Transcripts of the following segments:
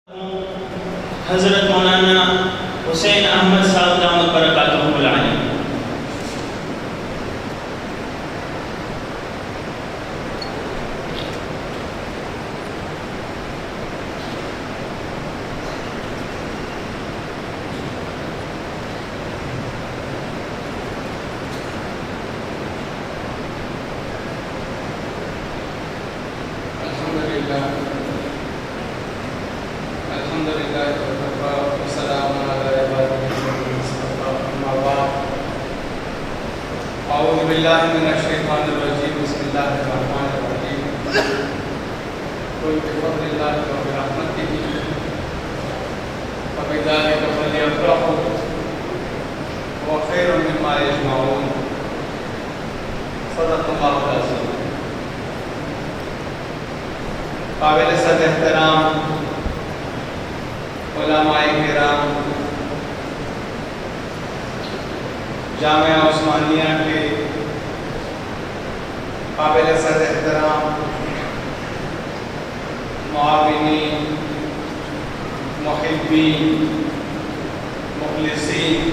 حضرت مولانا حسین احمد صاحب دامت برکاتہ العالی۔ اعوذ باللہ من الشیطان الرجیم، بسم اللہ الرحمن الرحیم۔ قل بفضل اللہ وبرحمتہ فبذلک فلیفرحوا هو خیر مما یجمعون۔ صدق اللہ العظیم۔ قابل صد احترام علماء کرام، جامعہ عثمانیہ کے قابل صد احترام معاونین، محبین، مخلصین،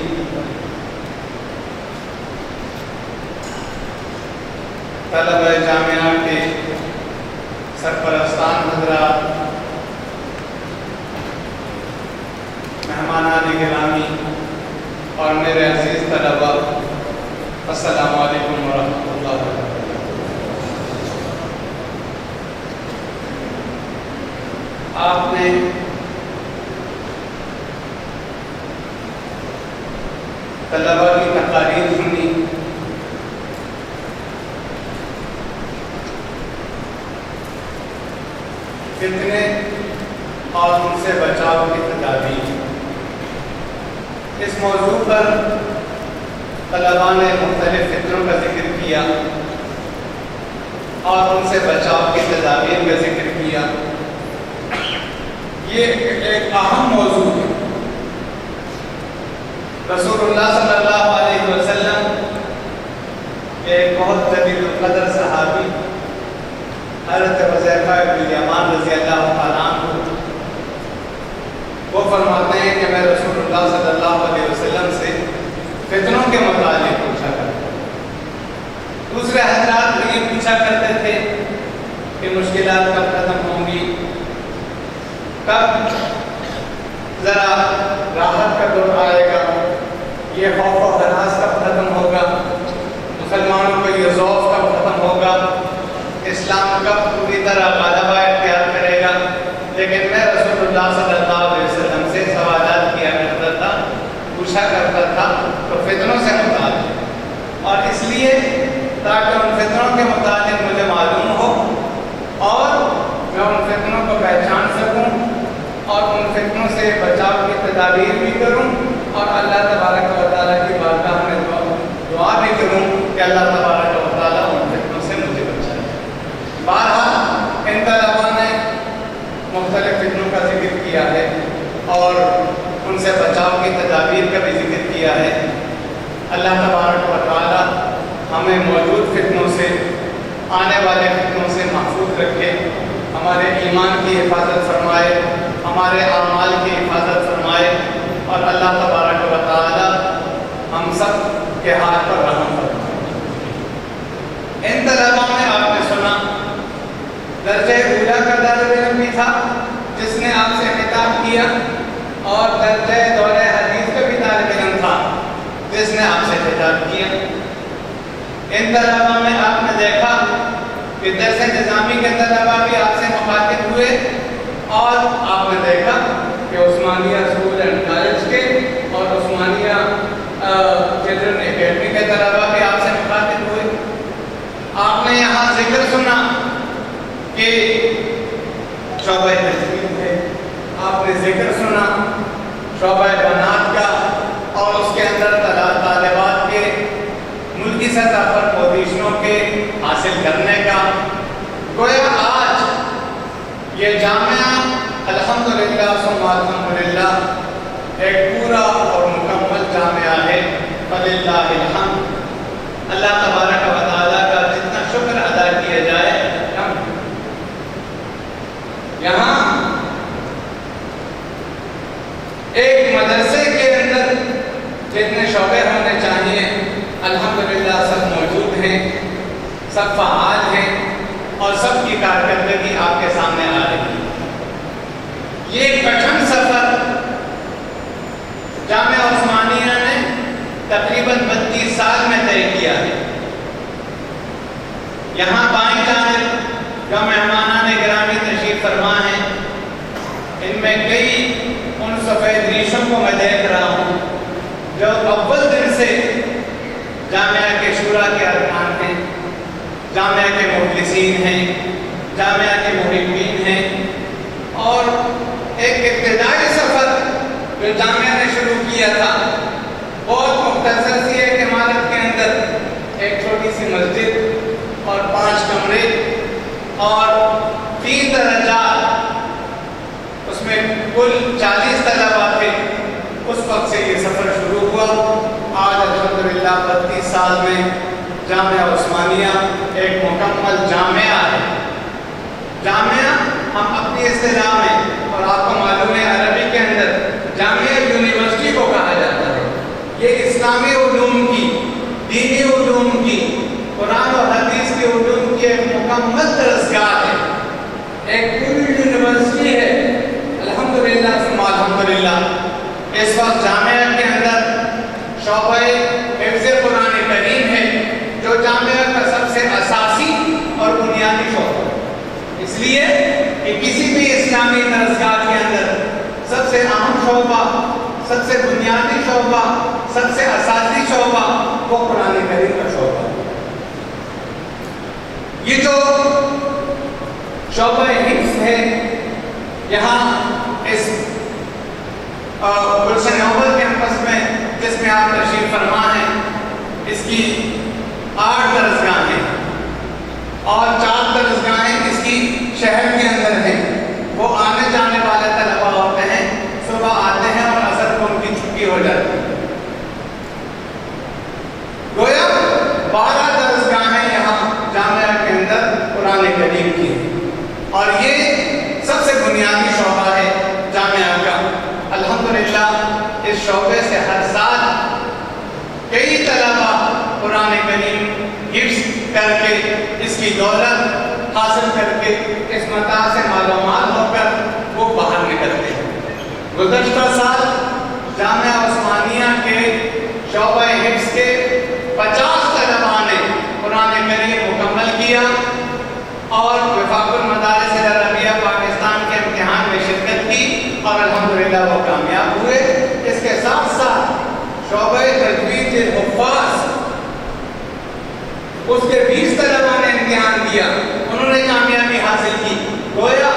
طلبہ جامعہ کے سرپرستان حضرات، مہمانان گرامی اور میرے عزیز طلبہ، السلام علیکم ورحمۃ اللہ وبرکاتہ۔ آپ نے طلبہ کی تقاریر سنی، فتنے اور ان سے بچاؤ کی تدابیر۔ اس موضوع پر طلباء نے مختلف فتنوں کا ذکر کیا اور ان سے بچاؤ کی تدابیر کا ذکر کیا۔ یہ ایک اہم موضوع ہے۔ رسول اللہ صلی اللہ علیہ وسلم ایک بہت جلیل القدر صحابی حضرت حذیفہ بن الیمان رضی اللہ تعالیٰ عنہ، وہ فرماتے ہیں کہ میں رسول اللہ صلی اللہ علیہ وسلم سے فتنوں کے متعلق پوچھا کرتا تھا۔ دوسرے حضرات یہ پوچھا کرتے تھے کہ مشکلات کب ختم ہوں گی، کب ذرا راحت کا دور آئے گا، یہ خوف و ہراس کب ختم ہوگا، مسلمانوں کو یہ ذوف کب ختم ہوگا، اسلام کب پوری طرح غلبہ اختیار کرے گا۔ لیکن میں رسول اللہ صلی اللہ علیہ وسلم سے سوالات کیا کرتا تھا، پوچھا کرتا تھا تو فتنوں سے متعلق، اور اس لیے تاکہ ان فتنوں کے متعلق مجھے معلوم ہو اور میں ان فتنوں کو پہچان سکوں اور ان فتنوں سے بچاؤ کی تدابیر بھی کروں، اور اللہ تبارک و تعالیٰ کی بارگاہ میں دعا بھی کروں کہ اللہ تبارک و تعالیٰ ان فتنوں سے مجھے بچائے۔ بہرحال ان طلباء نے مختلف فتنوں کا ذکر کیا ہے اور ان سے بچاؤ کی تدابیر کا بھی ذکر کیا ہے۔ اللہ تبارک و تعالیٰ ہمیں موجود فتنوں سے، آنے والے فتنوں سے محفوظ رکھے، ہمارے ایمان کی حفاظت فرمائے، ہمارے اعمال کی حفاظت فرمائے، اور اللہ تبارک و تعالیٰ ہم سب کے ہاتھ پر رحم فرمائے۔ ان طلباء میں آپ نے سنا درجہ اولا کا طالب علم بھی تھا جس نے آپ سے خطاب کیا، اور درجہ دورہ حدیث کا بھی طالب علم تھا جس نے آپ سے خطاب کیا۔ ان طلباء میں آپ نے دیکھا کہ درس نظامی کے طلباء بھی آپ سے مخاطب ہوئے، اور آپ نے دیکھا کہ عثمانیہ اسکول اینڈ کالج کے اور عثمانیہ چلڈرن اکیڈمی کے طلباء بھی آپ سے مخاطب ہوئے۔ آپ نے یہاں ذکر سنا کہ شعبہ تجوید ہے، آپ نے ذکر سنا شعبہ بنات کا، اور اس کے اندر طالبات کے ملکی سطح پر پوزیشنوں کے حاصل کرنے کا۔ گویا آج یہ جامعہ الحمدللہ ثم الحمدللہ ایک پورا اور مکمل جامعہ ہے، فللہ الحمد۔ اللہ تبارک و تعالیٰ کا جتنا شکر ادا کیا جائے کم۔ یہاں سب فعال ہیں اور سب کی کارکردگی آپ کے سامنے آ رہی ہے۔ یہ کٹھن سفر جامعہ عثمانیہ نے تقریباً 32 سال میں طے کیا ہے۔ یہاں بائیں جانب جو مہمانان گرامی تشریف فرما ہیں، ان میں کئی ان سفید ریشوں کو میں دیکھ رہا ہوں جو اول دن سے جامعہ کے شورا کے ارکان ہیں، جامعہ کے مخلصین ہیں، جامعہ کے محبین ہیں، اور ایک ابتدائی سفر جو جامعہ نے شروع کیا تھا بہت مختصر سی ایک عمارت کے اندر ایک چھوٹی سی مسجد اور 5 کمرے اور 3 درجات، اس میں کل 40 طلباء تھے۔ اس وقت سے یہ سفر شروع ہوا۔ آج الحمدللہ 32 سال میں جامعہ عثمانیہ ایک مکمل جامعہ ہے۔ جامعہ ہم اپنی اصطلاح میں، اور آپ کو معلوم ہے عربی کے اندر جامعہ یونیورسٹی کو کہا جاتا ہے۔ یہ اسلامی علوم کی، دینی علوم کی، قرآن و حدیث کے علوم کی ایک مکمل درسگاہ ہے، ایک پوری یونیورسٹی ہے۔ الحمدللہ ثم الحمدللہ اس وقت جامعہ کے اندر شعبہ حفظ قرآن کریم ہے جو جامعہ کا سب سے اساسی اور بنیادی شعبہ ہے، اس لیے کہ کسی بھی اسلامی درسگاہ کے اندر سب سے اہم شعبہ، سب سے بنیادی شعبہ، سب سے اساسی شعبہ وہ قرآن کریم کا شعبہ ہے۔ یہ جو شعبہ حفظ ہے، یہاں اس گلشن اول کیمپس میں جس میں آپ تشریف فرما ہیں، اس کی 8 درسگاہیں اور 4 درسگاہیں اس کی شہر کے اندر ہیں۔ وہ آنے جانے والے طلباء ہوتے ہیں، صبح آتے ہیں اور عصر کو ان کی چھٹی ہو جاتی ہے۔ گویا 12 درسگاہیں یہاں جامعہ کے اندر قرآن کریم کی ہیں، اور یہ سب سے بنیادی شعبہ ہے جامعہ کا۔ الحمدللہ اس شعبے سے ہر سال کئی طلباء قرآن کریم حفظ کر کے، اس کی دولت حاصل کر کے، اس متاع سے معلومات ہو کر وہ باہر نکلتے ہیں۔ گزشتہ سال جامعہ عثمانیہ کے شعبہ حفظ کے 50 طلباء نے قرآن کریم مکمل کیا اور وفاق المدارس العربیہ پاکستان کے امتحان میں شرکت کی اور الحمدللہ وہ کامیاب ہوئے۔ اس کے ساتھ ساتھ شعبہ تجوید الحفاظ، اس کے 20 طلباء نے امتحان دیا، انہوں نے کامیابی حاصل کی۔ گویا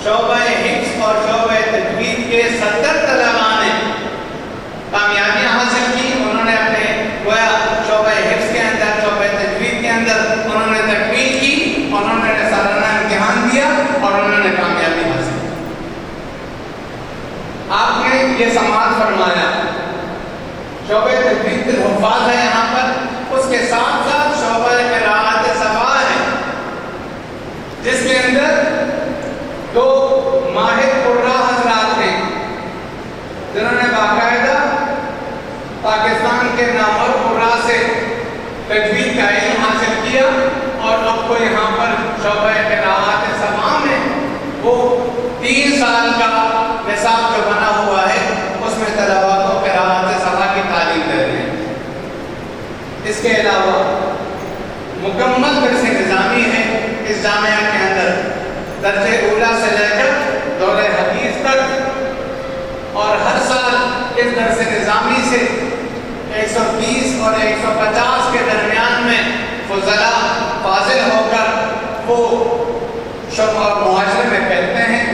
شعبہ حفظ اور شعبہ تجوید کے 70 طلباء نے کامیابیاں حاصل کی۔ انہوں نے اپنے گویا شعبہ حفظ کے اندر، شعبہ تجوید کے اندر انہوں نے تکمیل کی، انہوں نے سالانہ امتحان دیا اور انہوں نے کامیابی حاصل کی۔ آپ نے یہ سماعت فرمایا شعبہ تجوید الحفاظ ہے یہاں پر، اس کے ساتھ ساتھ شعبہ قراءت سبع ہے جس کے اندر 2 ماہر قراء حضرات ہیں جنہوں نے باقاعدہ پاکستان کے نامور قراء سے تجوید کا علم حاصل کیا، اور اب کو یہاں پر شعبہ قراءت سبع میں وہ 3 سال کا نصاب جو بنا ہوا ہے اس میں طلباء کو قراءت سبع کی تعلیم دے رہے ہیں۔ اس کے علاوہ مکمل درس نظامی ہے اس جامعہ کے اندر، درجہ اولیٰ سے لے کر دورہ حدیث تک، اور ہر سال اس درس نظامی سے 130 اور 150 کے درمیان میں فضلاء فاضل ہو کر وہ شعبہ اور معاشرے میں پھیلتے ہیں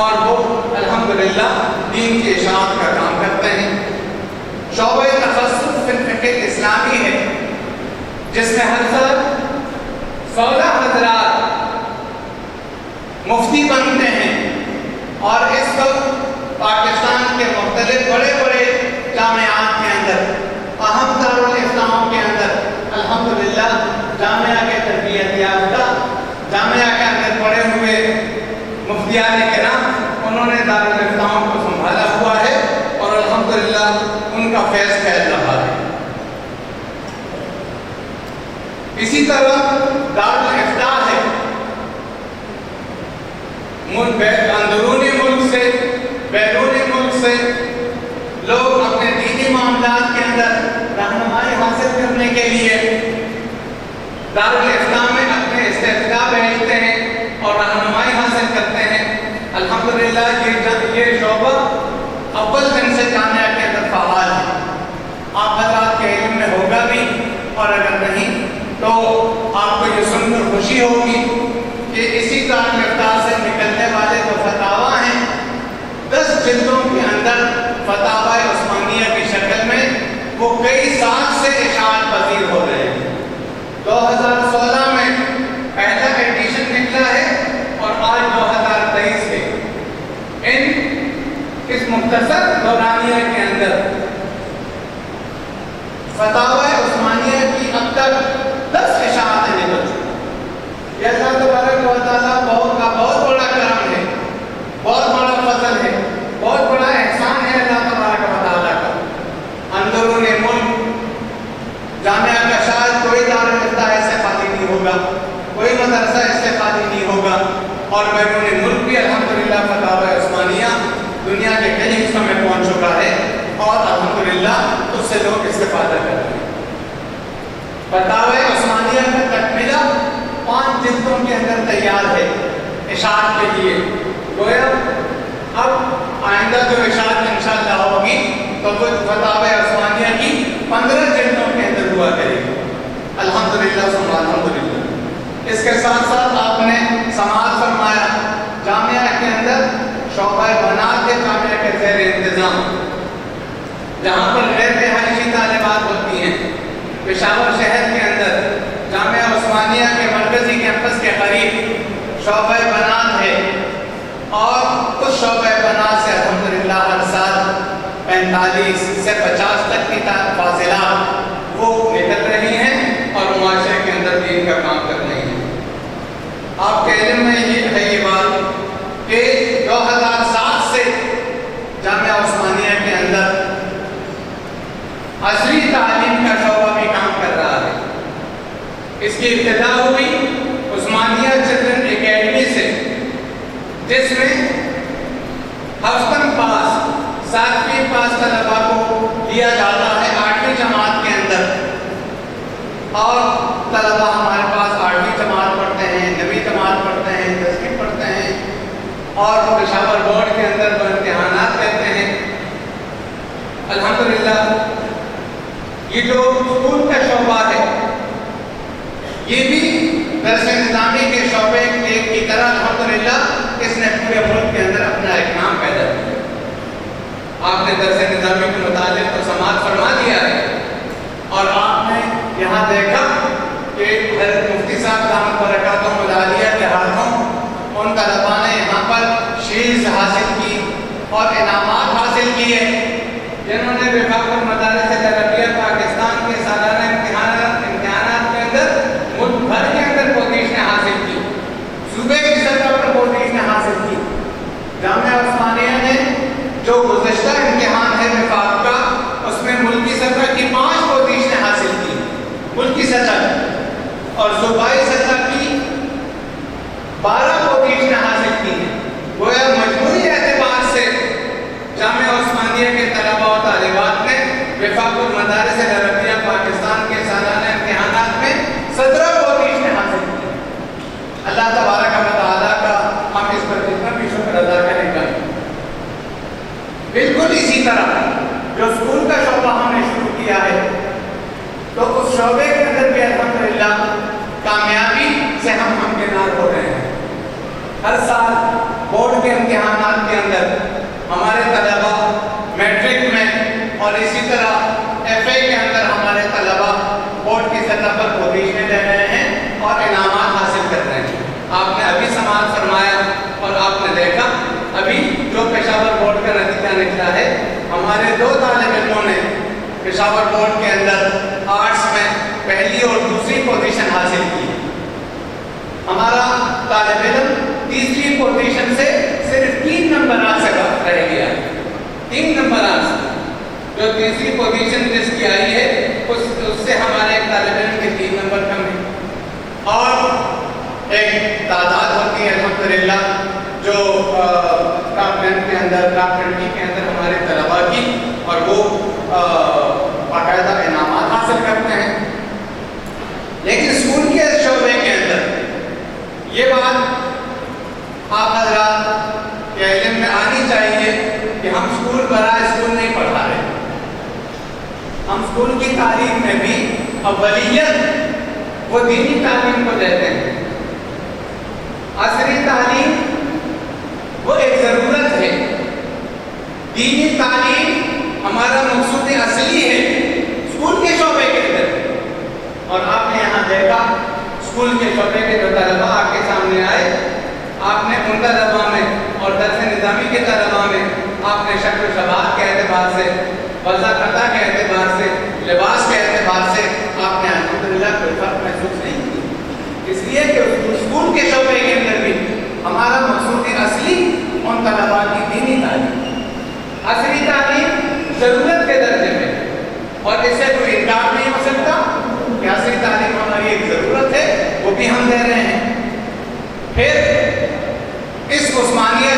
اور وہ الحمدللہ دین کی اشاعت کا کام کرتے ہیں۔ شعبہ تخصص فی الفقہ اسلامی ہے جس میں ہر سال 16 حضرات مفتی بنتے ہیں، اور اس وقت پاکستان کے مختلف بڑے بڑے جامعات کے اندر، اہم دارالفتاؤں کے اندر الحمدللہ جامعہ کے تربیت یافتہ، جامعہ کے اندر پڑے ہوئے مفتیان کرام انہوں نے دارالفتاؤں کو سنبھالا ہوا ہے اور الحمدللہ ان کا فیض پھیل رہا ہے۔ اسی اسی طرح دارالفتاح ہے، اندرونی ملک سے بیرونی ملک سے لوگ اپنے دینی معاملات کے اندر رہنمائی حاصل کرنے کے لیے دارالفتاح میں اپنے استفتاء بھیجتے ہیں اور رہنمائی حاصل کرتے ہیں۔ الحمدللہ یہ شعبہ اول دن سے جامعہ کے اندر فعال ہے۔ آپ حضرات کے علم میں ہوگا بھی، اور اگر نہیں تو آپ کو یہ سن کر خوشی ہوگی کہ اسی دارالفتاح سے نکلنے والے جو فتاویٰ ہیں 10 جلدوں کے اندر فتاویٰ عثمانیہ کی شکل میں وہ کئی سال سے اشاعت پذیر ہو رہے ہیں۔ 2016 میں پہلا ایڈیشن نکلا ہے اور آج 2023 کے اس مختصر دورانیہ کے اندر فتاوی عثمانیہ کی اب تک 10 اشاعتیں نکل چکی۔ یہ اللہ تبارک و تعالیٰ بہت بڑا کرم ہے، بہت بڑا فضل ہے، بہت بڑا احسان ہے اللہ تبارک و تعالیٰ کا۔ اندرون ملک جامعہ کا شاید کوئی دارالفتاح ایسے خالی نہیں ہوگا، کوئی مدرسہ ایسے خالی نہیں ہوگا، اور بیرون ملک بھی الحمدللہ فتاوی عثمانیہ دنیا کے کئی حصوں میں پہنچ چکا ہے، اور الحمدللہ اس سے لوگ استفادہ کر رہے ہیں۔ فتاوی عثمانیہ کا تکملہ 5 جلدوں کے اندر تیار ہے اشاعت کے لیے۔ گویا اب آئندہ جو اشاعت انشاءاللہ ہوگی تو وہ فتاوی عثمانیہ کی 15 جلدوں کے اندر ہوا کرے گی، الحمدللہ ثم الحمدللہ۔ اس کے ساتھ ساتھ آپ نے سماعت فرمایا جامعہ کے اندر شعبہ بنات کے جامعہ کے زیر انتظام جہاں پر غیر رہائشی طالبات ہوتی ہیں، پشاور شہر کے اندر جامعہ عثمانیہ کے مرکزی کیمپس کے قریب شعبہ بنات ہے، اور اس شعبہ بنات سے الحمدللہ ہر سال 45 سے 50 تک کی فاضلات وہ نکل رہی ہیں اور معاشرے کے اندر دین کا کام کر رہی ہیں۔ آپ کے علم میں یہ ہے یہ بات کہ 2007 سے جامعہ عثمانیہ کے اندر عصری تعلیم کا شعبہ بھی کام کر رہا ہے۔ اس کی ابتدا ہوئی عثمانیہ چلڈرن اکیڈمی سے، جس میں ہفتم پاس 7ویں پاس طلباء کو لیا جاتا ہے 8ویں جماعت کے اندر، اور طلباء ہمارے پاس 8ویں جماعت پڑھتے ہیں، 9ویں جماعت پڑھتے ہیں، 10ویں پڑھتے ہیں، اور پشاور بورڈ کے اندر وہ امتحانات دیتے ہیں۔ الحمدللہ یہ جو اسکول کا شعبہ ہے یہ بھی درس نظامی کے شعبے کی طرح الحمدللہ اس نے پورے ملک کے اندر اپنا ایک نام پیدا کیا۔ آپ نے درس نظامی کے متعلق تو سماعت فرما دیا ہے، اور آپ نے یہاں دیکھا کہ حضرت مفتی صاحب دامت برکاتہم العالیہ کے ہاتھوں ان طلباء نے یہاں پر شیلڈز حاصل کی اور انعامات حاصل کیے، جنہوں نے وفاق المدارس العربیہ پاکستان کے سالانہ امتحانات کے اندر ملک بھر کے اندر پوزیشنیں حاصل کی، صوبے کی سطح پر پوزیشنیں حاصل کی۔ جامعہ عثمانیہ نے جو گزشتہ امتحان ہے وفاق کا، اس میں ملکی سطح کی 5 پوزیشنیں حاصل کی، ملکی سطح، اور صوبائی سطح کی 12 پوزیشنیں حاصل کی ہیں۔ گویا مجموعی اعتبار سے جامعہ عثمانیہ کے طلباء و طالبات نے وفاق المدارس العربیہ پاکستان کے سالانہ امتحانات میں 17 پوزیشنیں حاصل کی۔ اللہ تبارک و تعالیٰ کا ہم اس پر جتنا بھی شکر ادا کریں گے۔ بالکل اسی طرح جو اسکول کا شعبہ ہم نے شروع کیا ہے، تو اس شعبے کے اندر بھی الحمدللہ کامیابی سے ہم ہمکنار ہو رہے ہیں۔ ہر سال بورڈ کے امتحانات کے اندر ہمارے طلباء میٹرک میں اور اسی طرح ایف اے کے اندر ہمارے طلباء بورڈ کی سطح پر پوزیشنیں لے رہے ہیں اور انعامات حاصل کر رہے ہیں۔ آپ نے ابھی سماعت فرمایا اور آپ نے دیکھا ابھی جو پشاور بورڈ کا نتیجہ نکلا ہے، ہمارے 2 طالب علموں نے پشاور بورڈ کے اندر آرٹس میں پہلی اور دوسری پوزیشن حاصل کی۔ ہمارا طالب علم تیسری پوزیشن سے صرف 3 نمبرات سے رہ گیا، 3 نمبرات سے۔ جو تیسری پوزیشن جس کی آئی ہے اس سے ہمارے ایک طالب علم کے 3 نمبر کم ہیں۔ اور ایک تعداد ہوتی ہے الحمدللہ جو ٹاپ 10 کے اندر ٹاپ 20 کے اندر ہمارے طلباء کی، اور وہ باقاعدہ انعامات حاصل کرتے ہیں. لیکن اسکول کے شعبے کے اندر یہ بات آپ حضرات کے علم میں آنی چاہیے کہ ہم اسکول برائے اسکول نہیں پڑھا رہے. ہم اسکول کی تعلیم میں بھی اولیت وہ دینی تعلیم کو دیتے ہیں. عصری تعلیم وہ ایک ضرورت ہے. دینی تعلیم ہمارا مقصود اصلی ہے اسکول کے شعبے کے اندر. اور آپ نے یہاں دیکھا اسکول کے شعبے کے جو طلباء آپ کے سامنے آئے، آپ نے ان طلباء میں اور درس نظامی کے طلباء میں آپ نے شکل و شباب کے اعتبار سے، وضع قطع کے اعتبار سے، لباس کے اعتبار سے آپ نے الحمدللہ کوئی فرق محسوس نہیں کی. اس لیے کہ اسکول کے شعبے کے اندر بھی ہمارا مقصود اصلی ان طلباء کی دینی تعلیم، عصری تعلیم ضرورت کے درجے میں، اور اس سے کوئی انکار نہیں ہو سکتا کہ عصری تعلیم ہماری ایک ضرورت ہے، وہ بھی ہم دے رہے ہیں. پھر اس عثمانیہ